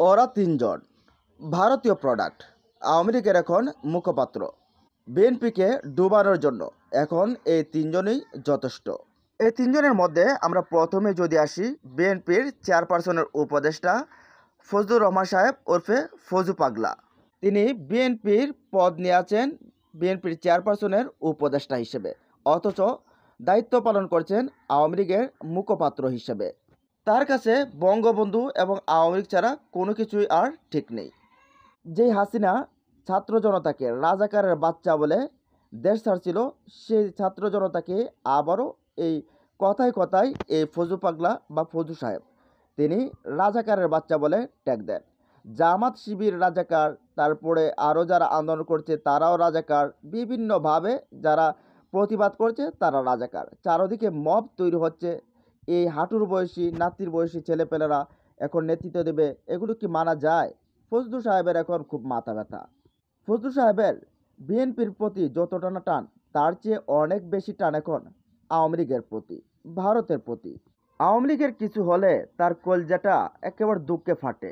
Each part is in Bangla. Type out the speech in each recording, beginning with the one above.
ওরা তিনজন ভারতীয় প্রোডাক্ট, আওয়ামী লীগের এখন মুখপাত্র। বিএনপিকে ডুবানোর জন্য এখন এই তিনজনই যথেষ্ট। এই তিনজনের মধ্যে আমরা প্রথমে যদি আসি, বিএনপির চেয়ারপারসনের উপদেষ্টা ফজলুর রহমান সাহেব ওরফে ফজু পাগলা। তিনি বিএনপির পদ নিয়ে আছেন বিএনপির চেয়ারপারসনের উপদেষ্টা হিসেবে, অথচ দায়িত্ব পালন করছেন আওয়ামী লীগের মুখপাত্র হিসেবে। তার কাছে বঙ্গবন্ধু এবং আওয়ামী লীগ ছাড়া কোনো কিছুই আর ঠিক নেই। যেই হাসিনা ছাত্র জনতাকে রাজাকারের বাচ্চা বলে দেশ ছাড়ছিল, সেই ছাত্র জনতাকে আবারও এই কথায় কথায় এই ফজু পাগলা বা ফজু সাহেব তিনি রাজাকারের বাচ্চা বলে ট্যাগ দেন। জামাত শিবির রাজাকার, তারপরে আরও যারা আন্দোলন করছে তারাও রাজাকার, বিভিন্নভাবে যারা প্রতিবাদ করছে তারা রাজাকার। চারদিকে মব তৈরি হচ্ছে। এই হাঁটুর বয়সী নাতির বয়সী ছেলেপেলেরা এখন নেতৃত্ব দেবে, এগুলো কি মানা যায়? ফজলু সাহেবের এখন খুব মাথা ব্যথা। ফজলু সাহেবের বিএনপির প্রতি যতটা না টান, তার চেয়ে অনেক বেশি টান এখন আওয়ামী লীগের প্রতি, ভারতের প্রতি। আওয়ামী লীগের কিছু হলে তার কলজাটা একেবারে দুঃখে ফাটে।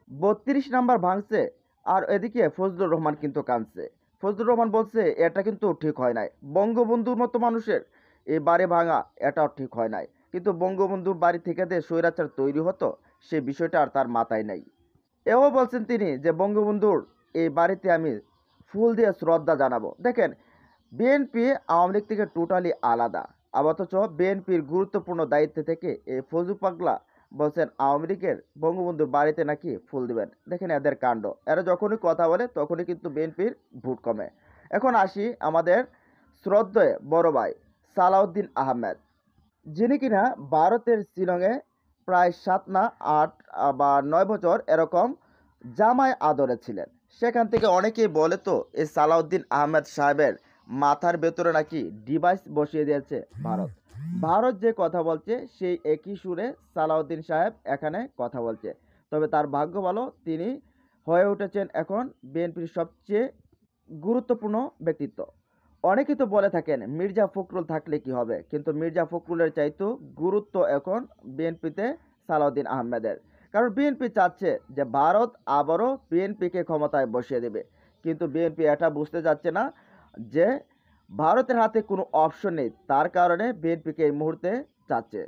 ৩২ নাম্বার ভাঙছে, আর এদিকে ফজলুর রহমান কিন্তু কাঁদছে। ফজলুর রহমান বলছে এটা কিন্তু ঠিক হয় নাই, বঙ্গবন্ধুর মতো মানুষের এই বাড়ি ভাঙা এটাও ঠিক হয় নাই। কিন্তু বঙ্গবন্ধুর বাড়ি থেকে যে স্বৈরাচার তৈরি হতো, সে বিষয়টা আর তার মাথায় নাই। এও বলছেন তিনি যে বঙ্গবন্ধুর এই বাড়িতে আমি ফুল দিয়ে শ্রদ্ধা জানাবো। দেখেন, বিএনপি আওয়ামী লীগ থেকে টোটালি আলাদা, অথচ বিএনপির গুরুত্বপূর্ণ দায়িত্ব থেকে এই ফজু পাগলা বলছেন আওয়ামী লীগের বঙ্গবন্ধুর বাড়িতে নাকি ফুল দিবেন। দেখেন এদের কাণ্ড, এরা যখনই কথা বলে তখনই কিন্তু বিএনপির ভোট কমে। এখন আসি আমাদের শ্রদ্ধেয় বড় ভাই সালাউদ্দিন আহমেদ, যিনি কিনা ভারতের শিলংয়ে প্রায় 7 না 8 বা 9 বছর এরকম জামায় আদরে ছিলেন। সেখান থেকে অনেকেই বলে তো এই সালাউদ্দিন আহমেদ সাহেবের মাথার ভেতরে নাকি ডিভাইস বসিয়ে দিয়েছে ভারত। ভারত যে কথা বলছে সেই একই সুরে সালাউদ্দিন সাহেব এখানে কথা বলছে। তবে তার ভাগ্য ভালো, তিনি হয়ে উঠেছেন এখন বিএনপির সবচেয়ে গুরুত্বপূর্ণ ব্যক্তিত্ব। অনেকেই তো বলে থাকেন মির্জা ফখরুল থাকলে কি হবে, কিন্তু মির্জা ফখরুলের চাইতেও গুরুত্ব এখন বিএনপিতে সালাউদ্দিন আহমেদের। কারণ বিএনপি চাচ্ছে যে ভারত আবারও বিএনপিকে ক্ষমতায় বসিয়ে দেবে, কিন্তু বিএনপি এটা বুঝতে যাচ্ছে না যে ভারতের হাতে কোনো অপশন নেই। তার কারণে বিএনপিকে এই মুহূর্তে চাচ্ছে।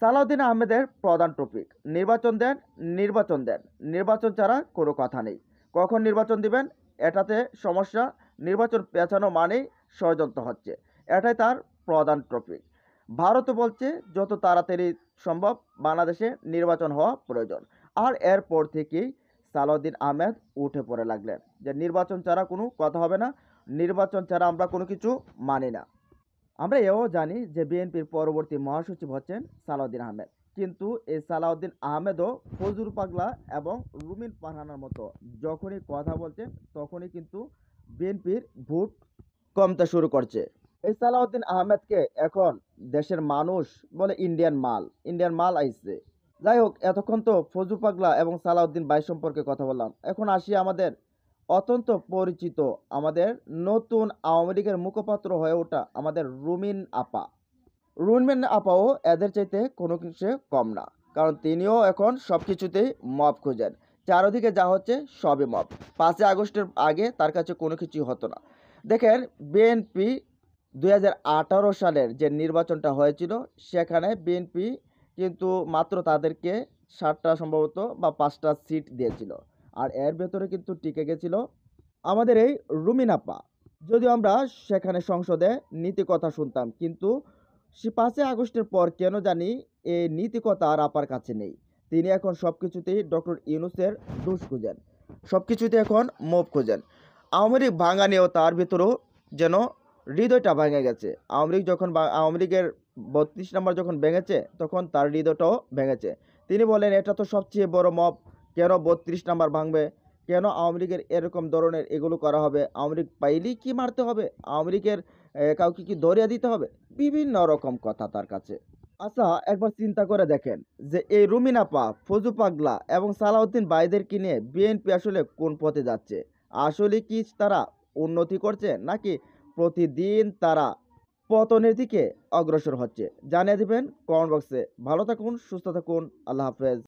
সালাউদ্দিন আহমেদের প্রধান টপিক নির্বাচন দেন, নির্বাচন দেন, নির্বাচন ছাড়া কোনো কথা নেই। কখন নির্বাচন দিবেন এটাতে সমস্যা, নির্বাচন পেছানো মানেই ষড়যন্ত্র হচ্ছে, এটাই তার প্রধান টপিক। ভারতও বলছে যত তাড়াতাড়ি সম্ভব বাংলাদেশে নির্বাচন হওয়া প্রয়োজন। আর এরপর থেকেই সালাউদ্দিন আহমেদ উঠে পড়ে লাগলেন যে নির্বাচন ছাড়া কোনো কথা হবে না, নির্বাচন ছাড়া আমরা কোনো কিছু মানি না। আমরা এও জানি যে বিএনপির পরবর্তী মহাসচিব হচ্ছেন সালাউদ্দিন আহমেদ, কিন্তু এই সালাউদ্দিন আহমেদও ফজলু পাগলা এবং রুমিন পারহানার মতো যখনই কথা বলছেন তখনই কিন্তু বিএনপির ভোট কমতে শুরু করছে। এই সালাউদ্দিন আহমেদকে এখন দেশের মানুষ বলে ইন্ডিয়ান মাল, ইন্ডিয়ান মাল আইছে। যাই হোক, এতক্ষণ তো ফজলু পাগলা এবং সালাউদ্দিন ভাই সম্পর্কে কথা বললাম। এখন আসি আমাদের অত্যন্ত পরিচিত, আমাদের নতুন আওয়ামী লীগের মুখপাত্র হয়ে ওঠা আমাদের রুমিন আপা। রুমিন আপাও এদের চাইতে কোনো কিছু কম না, কারণ তিনিও এখন সব কিছুতেই মব খুঁজেন। চারদিকে যা হচ্ছে সবই মব। 5ই আগস্টের আগে তার কাছে কোনো কিছুই হতো না। দেখেন, বিএনপি 2018 সালের যে নির্বাচনটা হয়েছিল সেখানে বিএনপি কিন্তু মাত্র তাদেরকে 7টা সম্ভবত বা 5টা সিট দিয়েছিল, আর এর ভেতরে কিন্তু টিকে গেছিল আমাদের এই রুমিন আপা। যদিও আমরা সেখানে সংসদে নীতি কথা শুনতাম, কিন্তু 5ই আগস্টের পর কেন জানি এই নীতি কথা আর আপার কাছে নেই। তিনি এখন সব কিছুতেই ডক্টর ইউনূসের দোষ খুঁজেন, সব কিছুতে এখন মুভ খুঁজেন। আওয়ামী লীগ ভাঙা নিয়েও তার ভিতরেও যেন হৃদয়টা ভেঙে গেছে। আওয়ামী লীগের 32 নম্বর যখন ভেঙেছে তখন তার হৃদয়টাও ভেঙেছে। তিনি বলেন এটা তো সবচেয়ে বড় মব, কেন 32 নাম্বার ভাঙবে, কেন আওয়ামী লীগের এরকম ধরনের এগুলো করা হবে, আওয়ামী লীগ পাইলেই কি মারতে হবে, আওয়ামী লীগের কাউকে কি ধরিয়ে দিতে হবে, বিভিন্ন রকম কথা তার কাছে। আচ্ছা, একবার চিন্তা করে দেখেন যে এই রুমিন আপা, ফজু পাগলা এবং সালাউদ্দিন ভাইদেরকে নিয়ে বিএনপি আসলে কোন পথে যাচ্ছে? আসলে কি তারা উন্নতি করছে, নাকি প্রতিদিন তারা পতনের দিকে অগ্রসর হচ্ছে? জানিয়ে দিবেন কমেন্ট বক্সে। ভালো থাকুন, সুস্থ থাকুন, আল্লাহ হাফেজ।